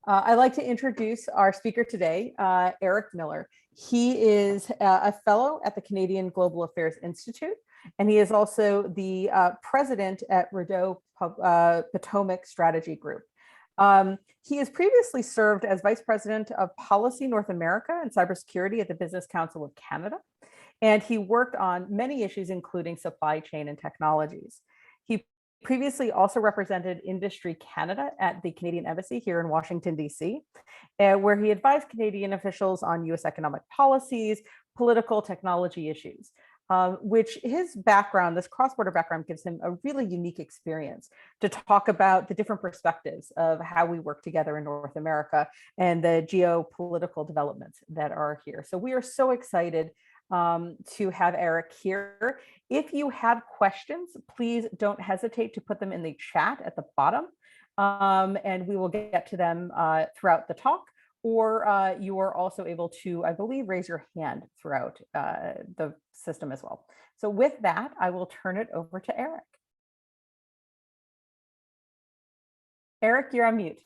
I'd like to introduce our speaker today, Eric Miller. He is a fellow at the Canadian Global Affairs Institute, and he is also the president at Rideau Potomac Strategy Group. He has previously served as Vice President of Policy North America and Cybersecurity at the Business Council of Canada, and he worked on many issues, including supply chain and technologies. He previously also represented Industry Canada at the Canadian Embassy here in Washington, D.C., where he advised Canadian officials on U.S. economic policies, political technology issues, which his background, this cross-border background, gives him a really unique experience to talk about the different perspectives of how we work together in North America and the geopolitical developments that are here. So we are so excited to have Eric here. If you have questions, please don't hesitate to put them in the chat at the bottom, and we will get to them throughout the talk. Or you are also able to, I believe, raise your hand throughout the system as well. So with that, I will turn it over to Eric. Eric, you're on mute.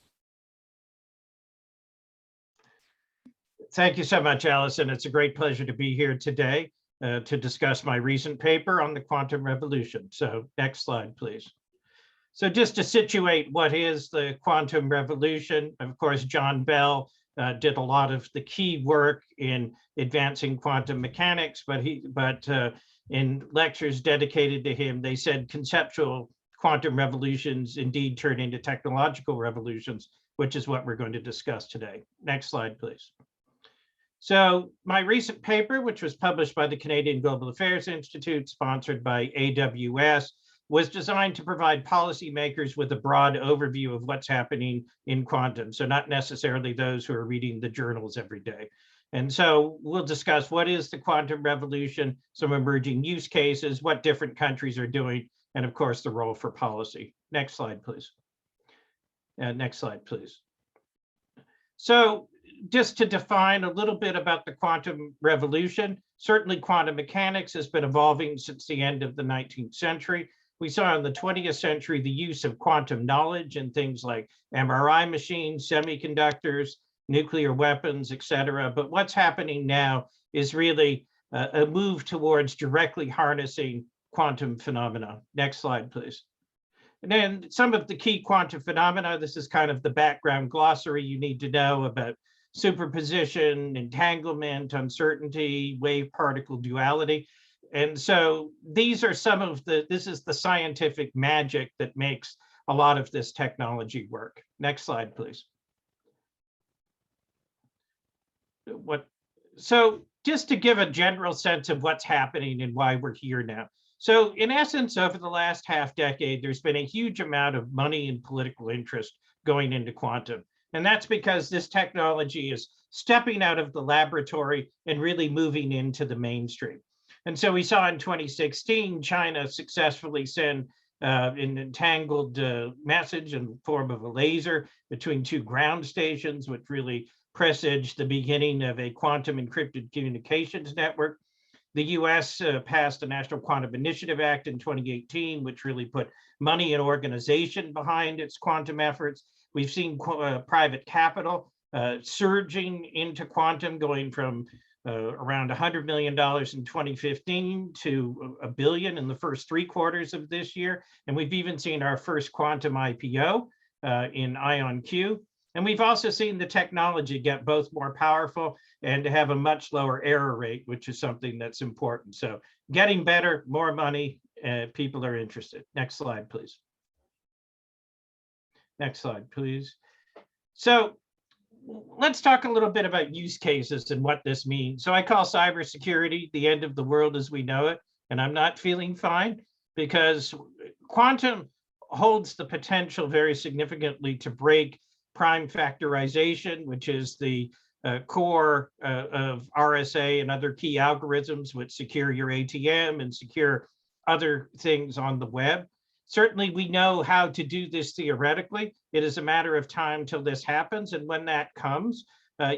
Thank you so much, Allison. It's a great pleasure to be here today to discuss my recent paper on the quantum revolution. So next slide, please. So just to situate what is the quantum revolution, of course, John Bell did a lot of the key work in advancing quantum mechanics, but in lectures dedicated to him, they said conceptual quantum revolutions indeed turn into technological revolutions, which is what we're going to discuss today. Next slide, please. So my recent paper, which was published by the Canadian Global Affairs Institute, sponsored by AWS, was designed to provide policymakers with a broad overview of what's happening in quantum. So not necessarily those who are reading the journals every day. And so we'll discuss what is the quantum revolution, some emerging use cases, what different countries are doing, and of course, the role for policy. Next slide, please. Next slide, please. So just to define a little bit about the quantum revolution, certainly quantum mechanics has been evolving since the end of the 19th century. We saw in the 20th century the use of quantum knowledge in things like MRI machines, semiconductors, nuclear weapons, et cetera. But what's happening now is really a move towards directly harnessing quantum phenomena. Next slide, please. And then some of the key quantum phenomena, this is kind of the background glossary you need to know about superposition, entanglement, uncertainty, wave-particle duality. And so these are some of this is the scientific magic that makes a lot of this technology work. Next slide, please. So just to give a general sense of what's happening and why we're here now. So in essence, over the last half decade, there's been a huge amount of money and political interest going into quantum. And that's because this technology is stepping out of the laboratory and really moving into the mainstream. And so we saw in 2016, China successfully send an entangled message in the form of a laser between two ground stations, which really presaged the beginning of a quantum encrypted communications network. The US passed the National Quantum Initiative Act in 2018, which really put money and organization behind its quantum efforts. We've seen private capital surging into quantum, going from around $100 million in 2015 to $1 billion in the first 3 quarters of this year. And we've even seen our first quantum IPO in IonQ. And we've also seen the technology get both more powerful and to have a much lower error rate, which is something that's important. So getting better, more money, people are interested. Next slide, please. Next slide, please. So let's talk a little bit about use cases and what this means. So I call cybersecurity the end of the world as we know it, and I'm not feeling fine because quantum holds the potential very significantly to break prime factorization, which is the core of RSA and other key algorithms which secure your ATM and secure other things on the web. Certainly, we know how to do this theoretically. It is a matter of time till this happens. And when that comes,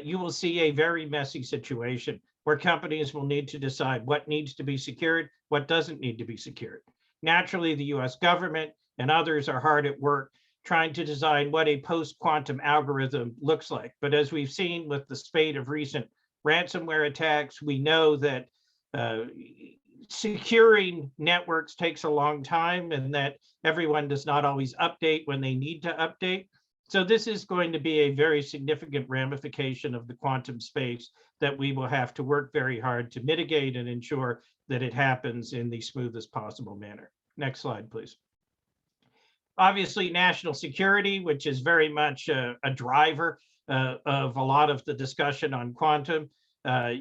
you will see a very messy situation where companies will need to decide what needs to be secured, what doesn't need to be secured. Naturally, the US government and others are hard at work trying to design what a post-quantum algorithm looks like. But as we've seen with the spate of recent ransomware attacks, we know that securing networks takes a long time and that everyone does not always update when they need to update. So this is going to be a very significant ramification of the quantum space that we will have to work very hard to mitigate and ensure that it happens in the smoothest possible manner. Next slide, please. Obviously, national security, which is very much a driver of a lot of the discussion on quantum.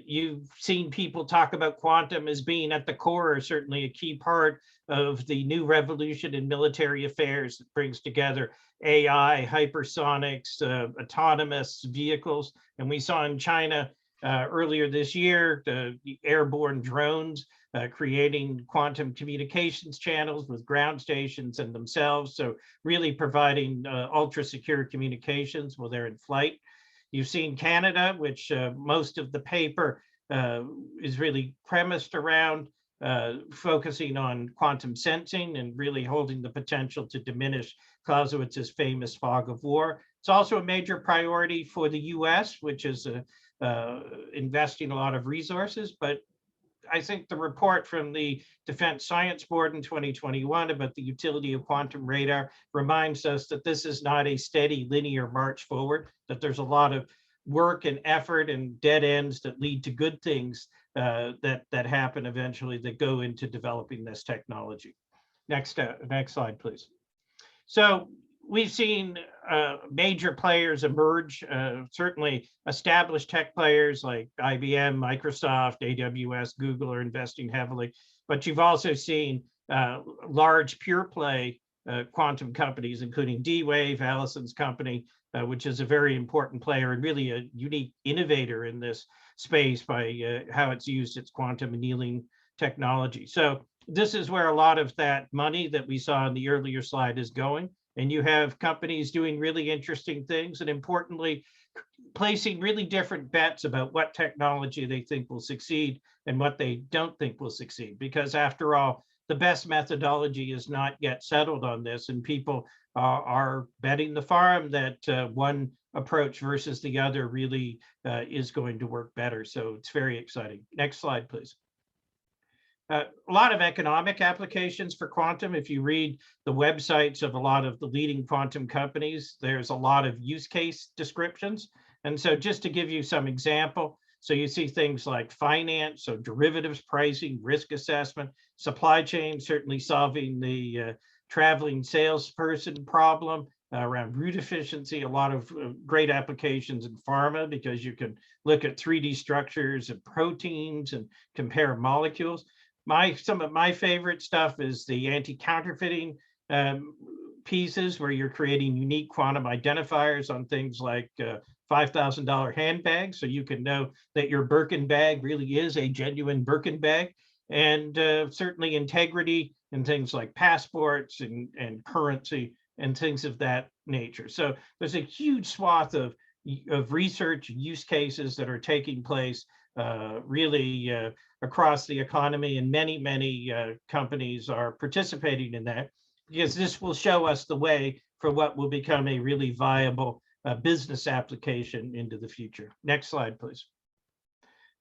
You've seen people talk about quantum as being at the core, or certainly a key part of the new revolution in military affairs that brings together AI, hypersonics, autonomous vehicles. And we saw in China earlier this year, the airborne drones creating quantum communications channels with ground stations and themselves. So really providing ultra secure communications while they're in flight. You've seen Canada, which most of the paper is really premised around focusing on quantum sensing and really holding the potential to diminish Clausewitz's famous fog of war. It's also a major priority for the US, which is investing a lot of resources. But I think the report from the Defense Science Board in 2021 about the utility of quantum radar reminds us that this is not a steady linear march forward, that there's a lot of work and effort and dead ends that lead to good things that happen eventually that go into developing this technology. Next slide, please. So we've seen major players emerge, certainly established tech players like IBM, Microsoft, AWS, Google are investing heavily, but you've also seen large pure play quantum companies, including D-Wave, Allison's company, which is a very important player and really a unique innovator in this space by how it's used its quantum annealing technology. So this is where a lot of that money that we saw in the earlier slide is going. And you have companies doing really interesting things and importantly, placing really different bets about what technology they think will succeed and what they don't think will succeed. Because after all, the best methodology is not yet settled on this, and people are betting the farm that one approach versus the other really is going to work better. So it's very exciting. Next slide, please. A lot of economic applications for quantum. If you read the websites of a lot of the leading quantum companies, there's a lot of use case descriptions. And so just to give you some example, so you see things like finance, so derivatives pricing, risk assessment, supply chain, certainly solving the traveling salesperson problem around route efficiency, a lot of great applications in pharma because you can look at 3D structures of proteins and compare molecules. Some of my favorite stuff is the anti-counterfeiting pieces where you're creating unique quantum identifiers on things like $5,000 handbags, so you can know that your Birkin bag really is a genuine Birkin bag, and certainly integrity in things like passports and currency and things of that nature. So there's a huge swath of research use cases that are taking place really across the economy, and many companies are participating in that because this will show us the way for what will become a really viable business application into the future. Next slide, please.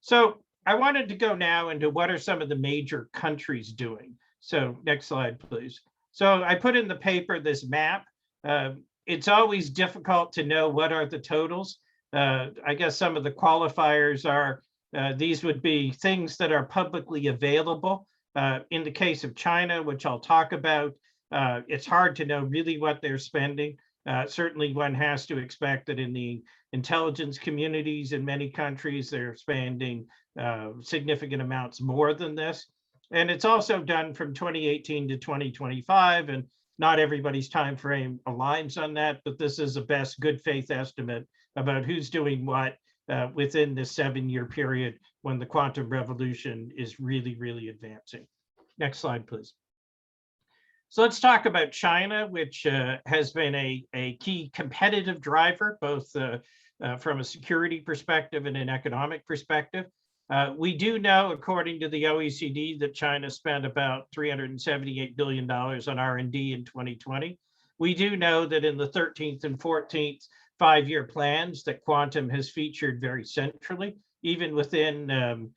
So I wanted to go now into what are some of the major countries doing. So next slide, please. So I put in the paper this map. It's always difficult to know what are the totals. I guess some of the qualifiers are these would be things that are publicly available. In the case of China, which I'll talk about, it's hard to know really what they're spending. Certainly one has to expect that in the intelligence communities in many countries, they're spending significant amounts more than this. And it's also done from 2018 to 2025, and not everybody's time frame aligns on that, but this is a best good faith estimate about who's doing what within this 7-year period when the quantum revolution is really advancing. Next slide, please. So let's talk about China, which has been a key competitive driver, both from a security perspective and an economic perspective. We do know, according to the OECD, that China spent about $378 billion on R&D in 2020. we do know that in the 13th and 14th 5-year plans that quantum has featured very centrally, even within,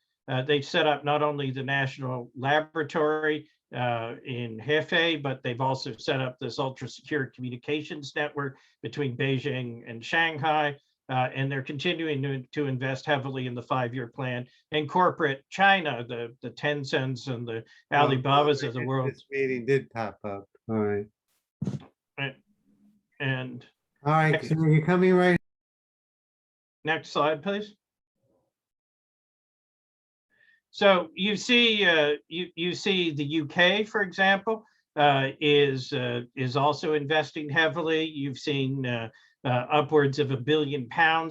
they've set up not only the National Laboratory in Hefei, but they've also set up this ultra secure communications network between Beijing and Shanghai. And they're continuing to invest heavily in the 5-year plan. And corporate China, the Tencents and the Alibabas of the world. This meeting did pop up. All right. And All right, so you're coming right. next slide, please. So you see, you see the UK, for example, is also investing heavily. You've seen upwards of £1 billion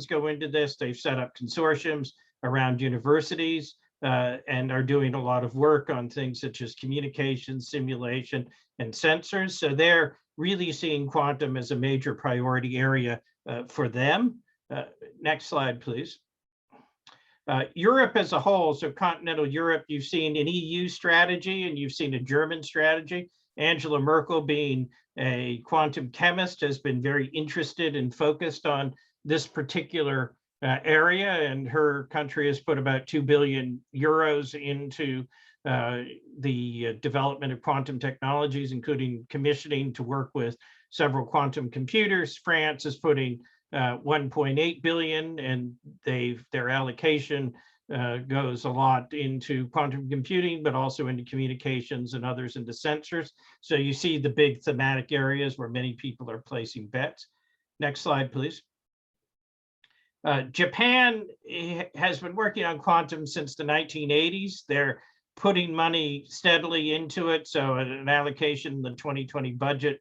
go into this. They've set up consortiums around universities and are doing a lot of work on things such as communication, simulation, and sensors. So they're really seeing quantum as a major priority area for them. Next slide, please. Europe as a whole, so continental Europe, you've seen an EU strategy and you've seen a German strategy. Angela Merkel, being a quantum chemist, has been very interested and focused on this particular area, and her country has put about 2 billion euros into the development of quantum technologies, including commissioning to work with several quantum computers. France is putting 1.8 billion, and their allocation goes a lot into quantum computing, but also into communications and others into sensors. So you see the big thematic areas where many people are placing bets. Next slide, please. Japan has been working on quantum since the 1980s. They're putting money steadily into it. So an allocation in the 2020 budget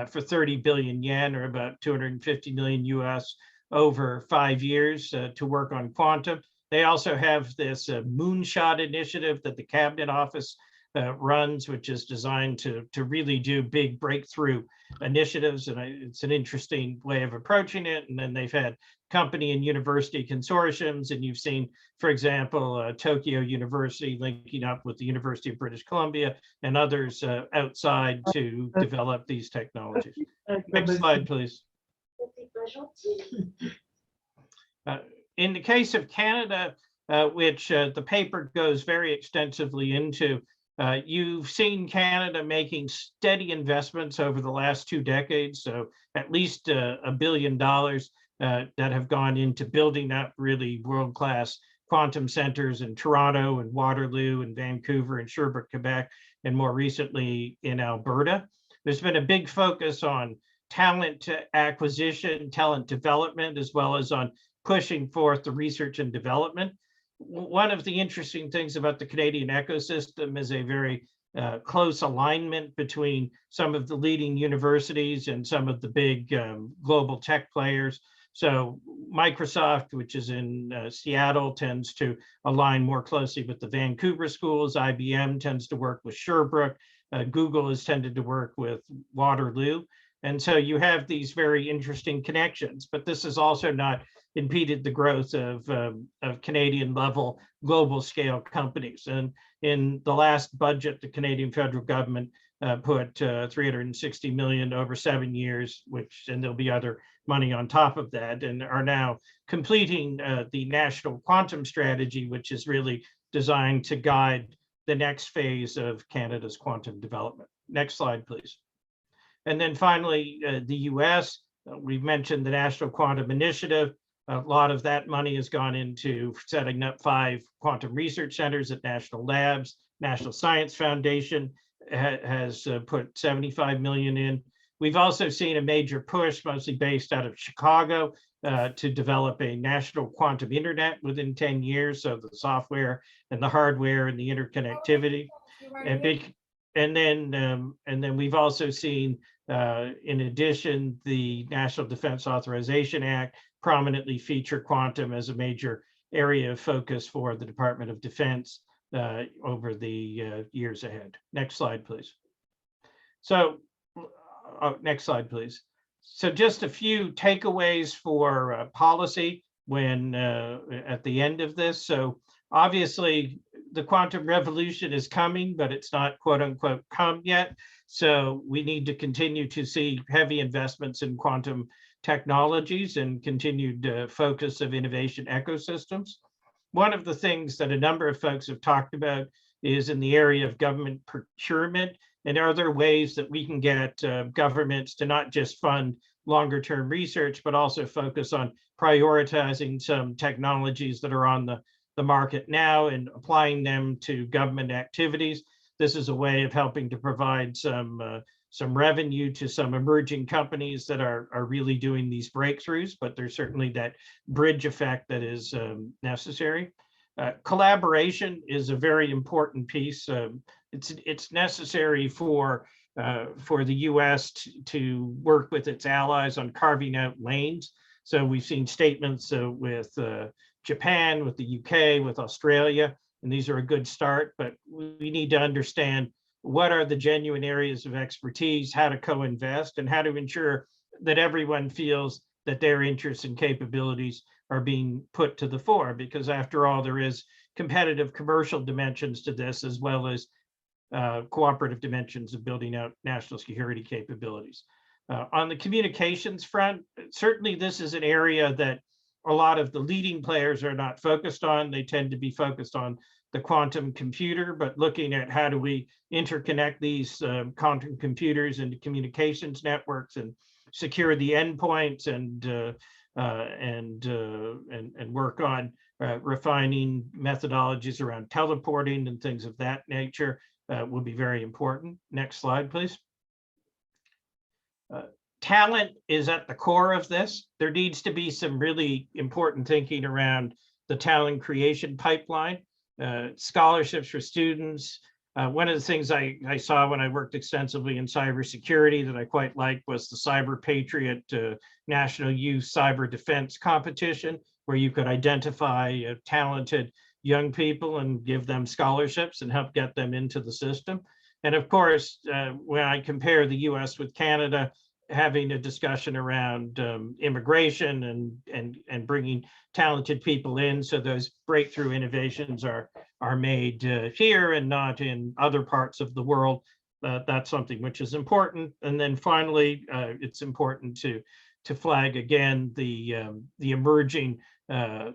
for 30 billion yen, or about 250 million US, over 5 years to work on quantum. They also have this moonshot initiative that the Cabinet Office runs, which is designed to really do big breakthrough initiatives. And it's an interesting way of approaching it. And then they've had company and university consortiums. And you've seen, for example, Tokyo University linking up with the University of British Columbia and others outside to develop these technologies. Next slide, please. In the case of Canada, which the paper goes very extensively into, you've seen Canada making steady investments over the last 2 decades, so at least $1 billion that have gone into building up really world-class quantum centers in Toronto and Waterloo and Vancouver and Sherbrooke, Quebec, and more recently in Alberta. There's been a big focus on talent acquisition, talent development, as well as on pushing forth the research and development. One of the interesting things about the Canadian ecosystem is a very close alignment between some of the leading universities and some of the big global tech players. So Microsoft, which is in Seattle, tends to align more closely with the Vancouver schools. IBM tends to work with Sherbrooke. Google has tended to work with Waterloo. And so you have these very interesting connections, but this has also not impeded the growth of Canadian level global scale companies. And in the last budget, the Canadian federal government put 360 million over 7 years, and there'll be other money on top of that, and are now completing the national quantum strategy, which is really designed to guide the next phase of Canada's quantum development. Next slide, please. And then finally, the US, we've mentioned the National Quantum Initiative. A lot of that money has gone into setting up 5 quantum research centers at national labs. National Science Foundation has put 75 million in. We've also seen a major push, mostly based out of Chicago, to develop a national quantum internet within 10 years. So the software and the hardware and the interconnectivity. And then we've also seen, in addition, the National Defense Authorization Act prominently feature quantum as a major area of focus for the Department of Defense over the years ahead. Next slide, please. So, next slide, please. So just a few takeaways for policy when at the end of this. So obviously, the quantum revolution is coming, but it's not quote unquote come yet. So we need to continue to see heavy investments in quantum technologies and continued focus of innovation ecosystems. One of the things that a number of folks have talked about is in the area of government procurement, and are there ways that we can get governments to not just fund longer term research, but also focus on prioritizing some technologies that are on the market now and applying them to government activities. This is a way of helping to provide some revenue to some emerging companies that are really doing these breakthroughs, but there's certainly that bridge effect that is necessary. Collaboration is a very important piece. It's necessary for the U.S. to work with its allies on carving out lanes. So we've seen statements with Japan, with the UK, with Australia, and these are a good start, but we need to understand what are the genuine areas of expertise, how to co-invest, and how to ensure that everyone feels that their interests and capabilities are being put to the fore, because after all, there is competitive commercial dimensions to this, as well as cooperative dimensions of building out national security capabilities. On the communications front, certainly this is an area that a lot of the leading players are not focused on. They tend to be focused on the quantum computer, but looking at how do we interconnect these quantum computers into communications networks and secure the endpoints and work on refining methodologies around teleporting and things of that nature will be very important. Next slide, please. Talent is at the core of this. There needs to be some really important thinking around the talent creation pipeline, scholarships for students. One of the things I saw when I worked extensively in cybersecurity that I quite liked was the Cyber Patriot National Youth Cyber Defense Competition, where you could identify talented young people and give them scholarships and help get them into the system. And of course, when I compare the US with Canada, having a discussion around immigration and bringing talented people in, so those breakthrough innovations are made here and not in other parts of the world. That's something which is important. And then finally, it's important to flag again the emerging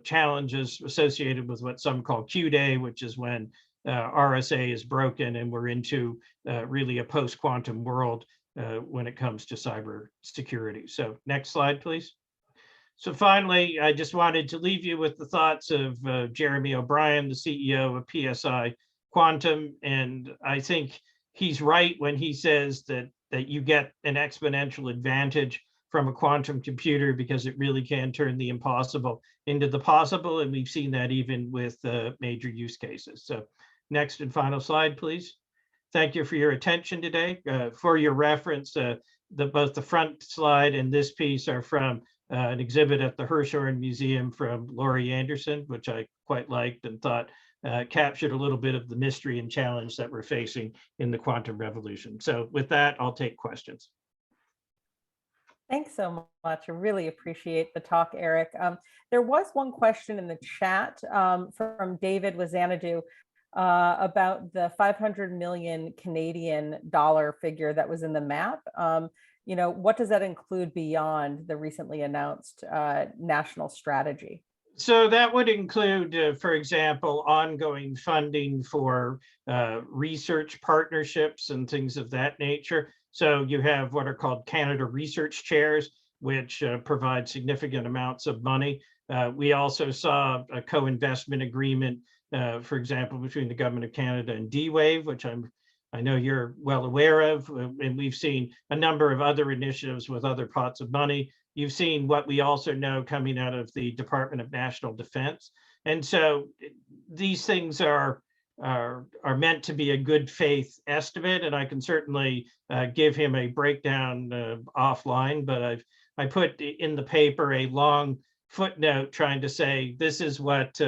challenges associated with what some call Q-Day, which is when RSA is broken and we're into really a post-quantum world when it comes to cyber security. So next slide, please. So finally, I just wanted to leave you with the thoughts of Jeremy O'Brien, the CEO of PSI Quantum. And I think he's right when he says that you get an exponential advantage from a quantum computer because it really can turn the impossible into the possible. And we've seen that even with major use cases. So next and final slide, please. Thank you for your attention today. For your reference, both the front slide and this piece are from an exhibit at the Hirshhorn Museum from Laurie Anderson, which I quite liked and thought captured a little bit of the mystery and challenge that we're facing in the quantum revolution. So with that, I'll take questions. Thanks so much. I really appreciate the talk, Eric. There was one question in the chat from David Wazanadu about the 500 million Canadian dollar figure that was in the map. You know, what does that include beyond the recently announced national strategy? So that would include, for example, ongoing funding for research partnerships and things of that nature. So you have what are called Canada Research Chairs, which provide significant amounts of money. We also saw a co-investment agreement, for example, between the Government of Canada and D-Wave, which I know you're well aware of, and we've seen a number of other initiatives with other pots of money. You've seen what we also know coming out of the Department of National Defense. And so these things are meant to be a good faith estimate, and I can certainly give him a breakdown offline, but I put in the paper a long footnote trying to say this is what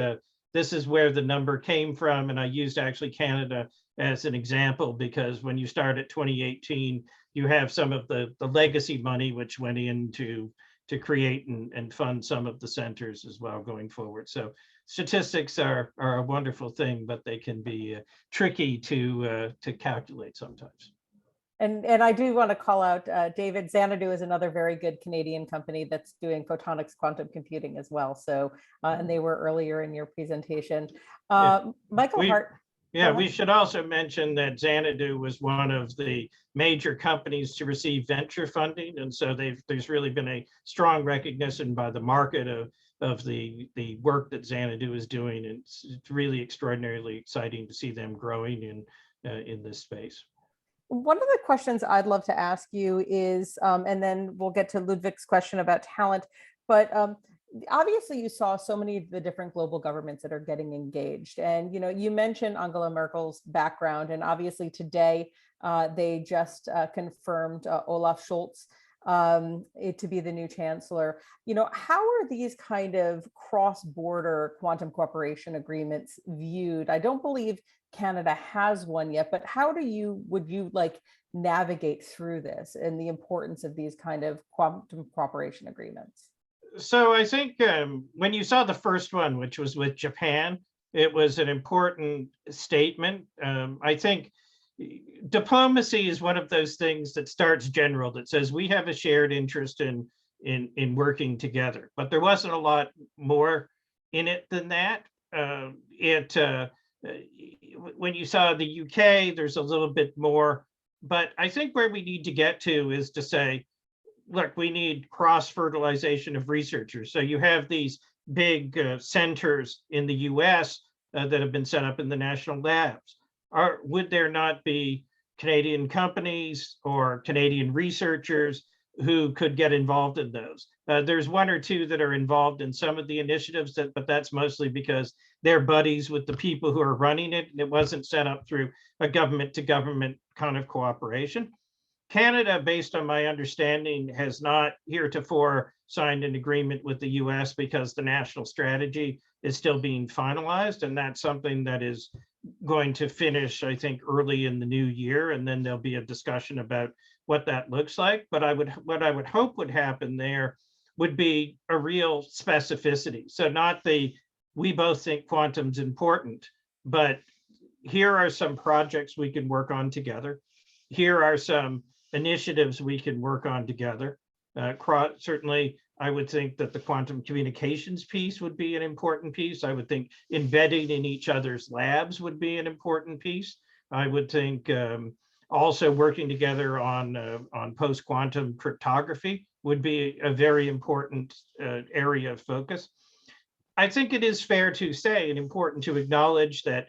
this is where the number came from, and I used actually Canada as an example because when you start at 2018, you have some of the legacy money which went in to create and fund some of the centers as well going forward. So statistics are a wonderful thing, but they can be tricky to calculate sometimes. And I do want to call out David. Xanadu is another very good Canadian company that's doing photonics quantum computing as well. So, and they were earlier in your presentation. Michael Hart. Yeah, we should also mention that Xanadu was one of the major companies to receive venture funding. And so there's really been a strong recognition by the market of the work that Xanadu is doing. And it's really extraordinarily exciting to see them growing in this space. One of the questions I'd love to ask you is, and then we'll get to Ludwig's question about talent, but obviously you saw so many of the different global governments that are getting engaged. And, you mentioned Angela Merkel's background, and obviously today they just confirmed Olaf Scholz to be the new chancellor. How are these kind of cross-border quantum cooperation agreements viewed? I don't believe Canada has one yet, but how would you like navigate through this and the importance of these kind of quantum cooperation agreements? So I think when you saw the first one, which was with Japan, it was an important statement. I think diplomacy is one of those things that starts general, that says we have a shared interest in working together, but there wasn't a lot more in it than that. When you saw the UK, there's a little bit more, but I think where we need to get to is to say, look, we need cross-fertilization of researchers. So you have these big centers in the US that have been set up in the national labs. Would there not be Canadian companies or Canadian researchers who could get involved in those? There's one or two that are involved in some of the initiatives, but that's mostly because they're buddies with the people who are running it, and it wasn't set up through a government-to-government kind of cooperation. Canada, based on my understanding, has not heretofore signed an agreement with the US because the national strategy is still being finalized, and that's something that is going to finish, I think, early in the new year, and then there'll be a discussion about what that looks like. But what I would hope would happen there would be a real specificity. So not we both think quantum's important, but here are some projects we can work on together. Here are some initiatives we can work on together. Certainly, I would think that the quantum communications piece would be an important piece. I would think embedding in each other's labs would be an important piece. I would think also working together on post-quantum cryptography would be a very important area of focus. I think it is fair to say and important to acknowledge that,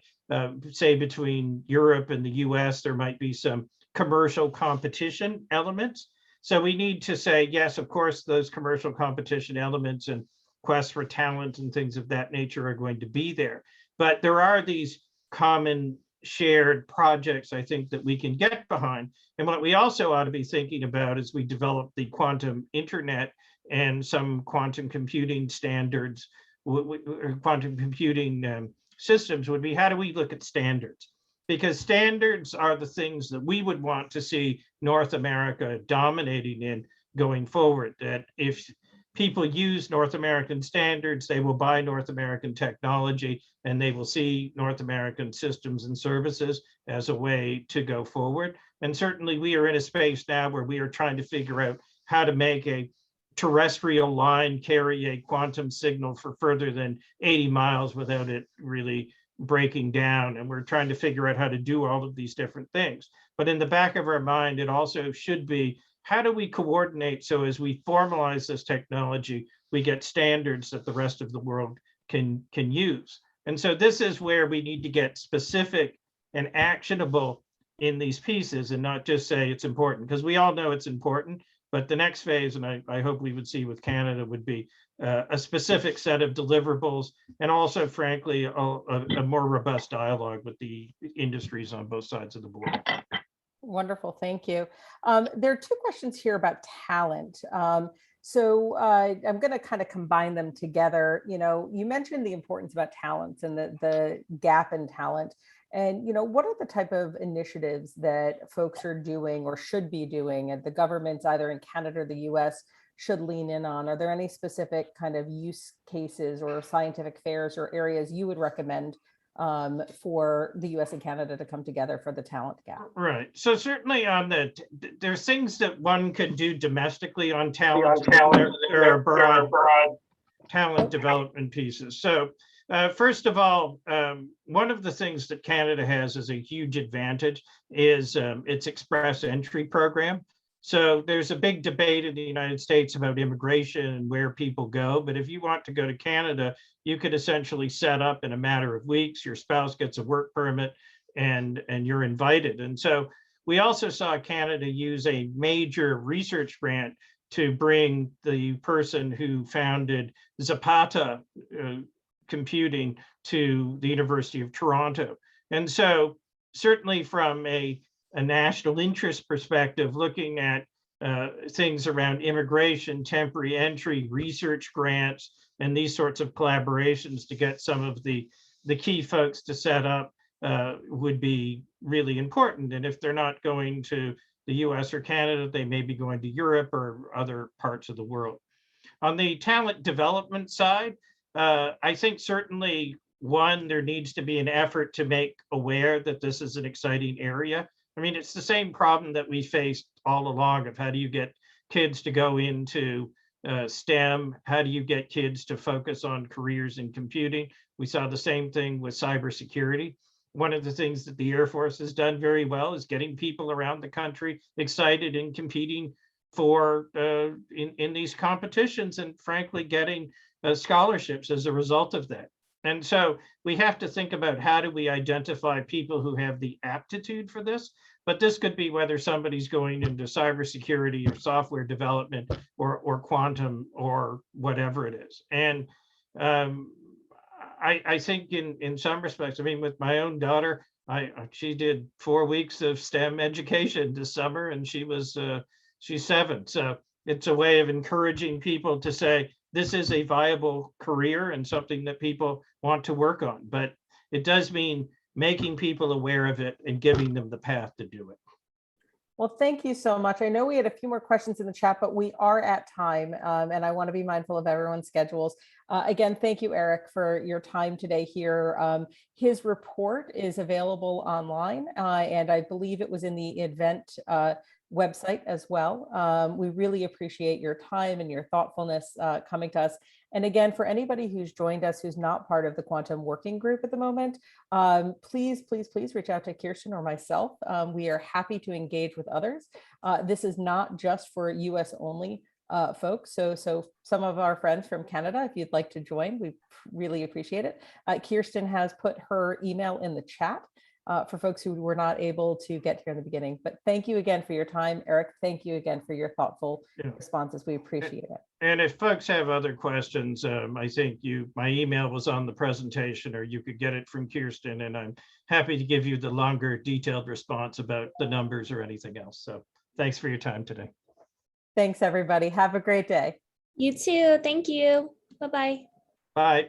say, between Europe and the US, there might be some commercial competition elements. So we need to say, yes, of course, those commercial competition elements and quests for talent and things of that nature are going to be there. But there are these common shared projects, I think, that we can get behind. And what we also ought to be thinking about as we develop the quantum internet and some quantum computing standards, quantum computing systems would be, how do we look at standards? Because standards are the things that we would want to see North America dominating in going forward. That if people use North American standards, they will buy North American technology, and they will see North American systems and services as a way to go forward. And certainly we are in a space now where we are trying to figure out how to make a terrestrial line carry a quantum signal for further than 80 miles without it really breaking down. And we're trying to figure out how to do all of these different things. But in the back of our mind, it also should be, how do we coordinate so as we formalize this technology, we get standards that the rest of the world can use? And so this is where we need to get specific and actionable in these pieces and not just say it's important, because we all know it's important. But the next phase, and I hope we would see with Canada, would be a specific set of deliverables, and also, frankly, a more robust dialogue with the industries on both sides of the border. Wonderful, thank you. There are two questions here about talent. So I'm going to kind of combine them together. You mentioned the importance about talents and the gap in talent. And, what are the type of initiatives that folks are doing or should be doing at the governments, either in Canada or the US, should lean in on? Are there any specific kind of use cases or scientific fairs or areas you would recommend for the US and Canada to come together for the talent gap? Right. So certainly on there's things that one could do domestically on talent. There are broad talent development pieces. So first of all, one of the things that Canada has as a huge advantage is its express entry program. So there's a big debate in the United States about immigration and where people go. But if you want to go to Canada, you could essentially set up in a matter of weeks. Your spouse gets a work permit and you're invited. And so we also saw Canada use a major research grant to bring the person who founded Zapata Computing to the University of Toronto. And so certainly from a national interest perspective, looking at things around immigration, temporary entry, research grants, and these sorts of collaborations to get some of the key folks to set up would be really important. And if they're not going to the US or Canada, they may be going to Europe or other parts of the world. On the talent development side, I think certainly one, there needs to be an effort to make aware that this is an exciting area. I mean, it's the same problem that we faced all along of how do you get kids to go into STEM? How do you get kids to focus on careers in computing? We saw the same thing with cybersecurity. One of the things that the Air Force has done very well is getting people around the country excited in competing for in these competitions, and frankly, getting scholarships as a result of that. And so we have to think about how do we identify people who have the aptitude for this, but this could be whether somebody's going into cybersecurity or software development or quantum or whatever it is. And I think in some respects, I mean, with my own daughter, she did 4 weeks of STEM education this summer, and she's 7. So it's a way of encouraging people to say, this is a viable career and something that people want to work on. But it does mean making people aware of it and giving them the path to do it. Well, thank you so much. I know we had a few more questions in the chat, but we are at time, and I want to be mindful of everyone's schedules. Again, thank you, Eric, for your time today here. His report is available online, and I believe it was in the event website as well. We really appreciate your time and your thoughtfulness coming to us. And again, for anybody who's joined us who's not part of the Quantum Working Group at the moment, please reach out to Kirsten or myself. We are happy to engage with others. This is not just for US only folks. So some of our friends from Canada, if you'd like to join, we really appreciate it. Kirsten has put her email in the chat for folks who were not able to get here in the beginning. But thank you again for your time. Eric, thank you again for your thoughtful responses. We appreciate it. And if folks have other questions, I think my email was on the presentation, or you could get it from Kirsten, and I'm happy to give you the longer detailed response about the numbers or anything else. So thanks for your time today. Thanks, everybody. Have a great day. You too. Thank you. Bye-bye. Bye.